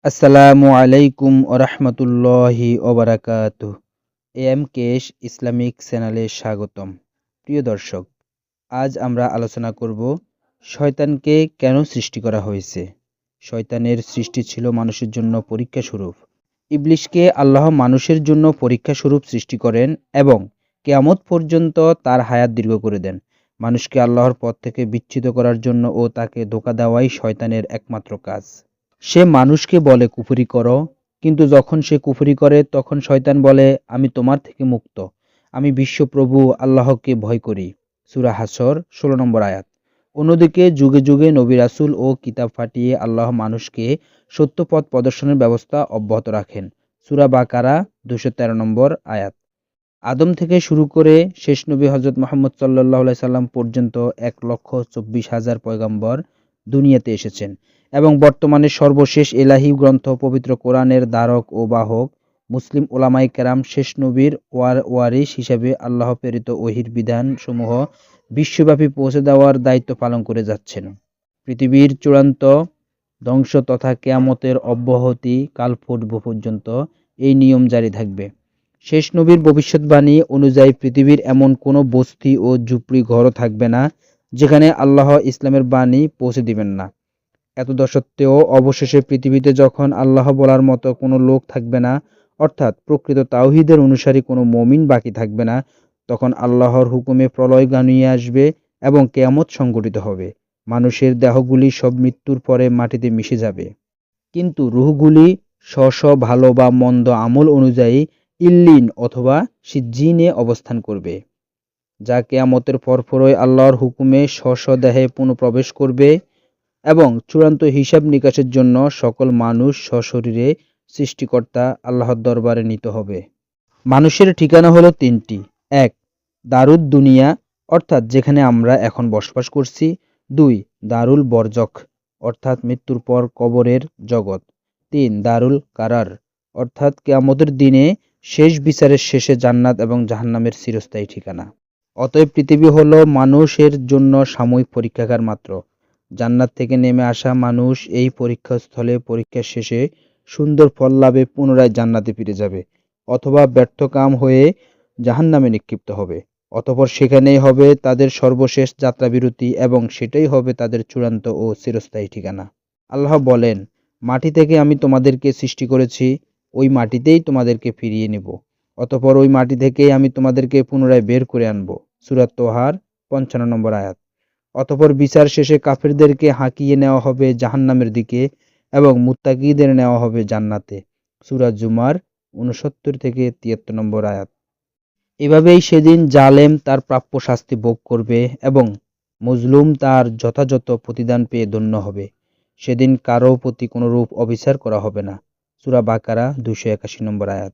আসসালামু আলাইকুম ওরহমতুল্লাহি ওবারাকাতুহ। এম কেশ ইসলামিক চ্যানেলে স্বাগতম। প্রিয় দর্শক, আজ আমরা আলোচনা করব শয়তানকে কেন সৃষ্টি করা হয়েছে। শয়তানের সৃষ্টি ছিল মানুষের জন্য পরীক্ষা স্বরূপ। ইবলিশকে আল্লাহ মানুষের জন্য পরীক্ষা স্বরূপ সৃষ্টি করেন এবং কিয়ামত পর্যন্ত তার হায়াত দীর্ঘ করে দেন। মানুষকে আল্লাহর পথ থেকে বিচ্যুত করার জন্য ও তাকে ধোঁকা দেওয়াই শয়তানের একমাত্র কাজ। সে মানুষকে বলে কুফরি করো, কিন্তু যখন সে কুফরি করে তখন শয়তান বলে আমি তোমার থেকে মুক্ত, আমি বিশ্বপ্রভু আল্লাহকে ভয় করি। সূরা হাসর ১৬ নম্বর আয়াত। অন্যদিকে যুগে যুগে নবী রাসূল ও কিতাব পাঠিয়ে আল্লাহ মানুষকে সত্য পথ প্রদর্শনের ব্যবস্থা অব্যাহত রাখেন। সূরা বাকারা ২১৩ নম্বর আয়াত। আদম থেকে শুরু করে শেষ নবী হযরত মুহাম্মদ সাল্লাল্লাহু আলাইহি সাল্লাম পর্যন্ত ১,২৪,০০০ পয়গম্বর দুনিয়াতে এসেছেন এবং বর্তমানে সর্বশেষ এলাহি গ্রন্থ পবিত্র কোরআনের ধারক ও বাহক। মুসলিম ওলামায়ে কেরাম শেষ নবীর ওয়ারিস হিসেবে আল্লাহ প্রেরিত ওহীর বিধানসমূহ বিশ্বব্যাপী পৌঁছে দেওয়ার দায়িত্ব পালন করে যাচ্ছেন। পৃথিবীর চূড়ান্ত ধ্বংস তথা কিয়ামতের অব্যাহতি কাল পর্যন্ত এই নিয়ম জারি থাকবে। শেষ নবীর ভবিষ্যৎবাণী অনুযায়ী পৃথিবীর এমন কোনো বস্তি ও ঝুপড়ি ঘরও থাকবে না যেখানে আল্লাহ ইসলামের বাণী পৌঁছে দিবেন না। এতদসত্ত্বেও অবশেষে পৃথিবীতে যখন আল্লাহ বলার মতো কোনো লোক থাকবে না, অর্থাৎ প্রকৃত তাওহীদের অনুসারী কোনো মুমিন বাকি থাকবে না, তখন আল্লাহর হুকুমে প্রলয় ঘনিয়ে আসবে এবং কিয়ামত সংঘটিত হবে। মানুষের দেহগুলি সব মৃত্যুর পরে মাটিতে মিশে যাবে, কিন্তু রূহগুলি স্ব ভালো বা মন্দ আমল অনুযায়ী ইল্লিন অথবা সিজ্জিনে অবস্থান করবে, যা কিয়ামতের পরপরই আল্লাহর হুকুমে স্ব দেহে পুনঃপ্রবেশ করবে এবং চূড়ান্ত হিসাব নিকাশের জন্য সকল মানুষ সশরীরে সৃষ্টিকর্তা আল্লাহর দরবারে নিত হবে। মানুষের ঠিকানা হলো তিনটি: এক, দারুদ দুনিয়া, অর্থাৎ যেখানে আমরা এখন বসবাস করছি। দুই, দারুল বরজখ, অর্থাৎ মৃত্যুর পর কবরের জগৎ। তিন, দারুল কারার, অর্থাৎ কিয়ামতের দিনে শেষ বিচারের শেষে জান্নাত এবং জাহান্নামের চিরস্থায়ী ঠিকানা। অতএব পৃথিবী হলো মানুষের জন্য সাময়িক পরীক্ষাগার মাত্র। জান্নাত থেকে নেমে আসা মানুষ এই পরীক্ষাস্থলে পরীক্ষার শেষে সুন্দর ফল লাভে পুনরায় জান্নাতে ফিরে যাবে, অথবা ব্যর্থকাম হয়ে জাহান্নামে নিক্ষিপ্ত হবে। অতঃপর সেখানেই হবে তাদের সর্বশেষ যাত্রাবিরতি এবং সেটাই হবে তাদের চূড়ান্ত ও চিরস্থায়ী ঠিকানা। আল্লাহ বলেন, মাটি থেকে আমি তোমাদেরকে সৃষ্টি করেছি, ওই মাটিতেই তোমাদেরকে ফিরিয়ে নেব, অতঃপর ওই মাটি থেকেই আমি তোমাদেরকে পুনরায় বের করে আনব। সূরা তোহার ৫৫ নম্বর আয়াত। অতঃপর বিচার শেষে কাফিরদেরকে হাঁকিয়ে নেওয়া হবে জাহান্নামের দিকে এবং মুত্তাকিদের নেওয়া হবে জান্নাতে। সূরা জুমার ৬৯ থেকে ৭৩ নম্বর আয়াত। এভাবেই সেদিন জালেম তার প্রাপ্য শাস্তি ভোগ করবে এবং মজলুম তার যথাযথ প্রতিদান পেয়ে ধন্য হবে। সেদিন কারও প্রতি কোনরূপ অবিচার করা হবে না। সূরা বাকারা ২৮১ নম্বর আয়াত।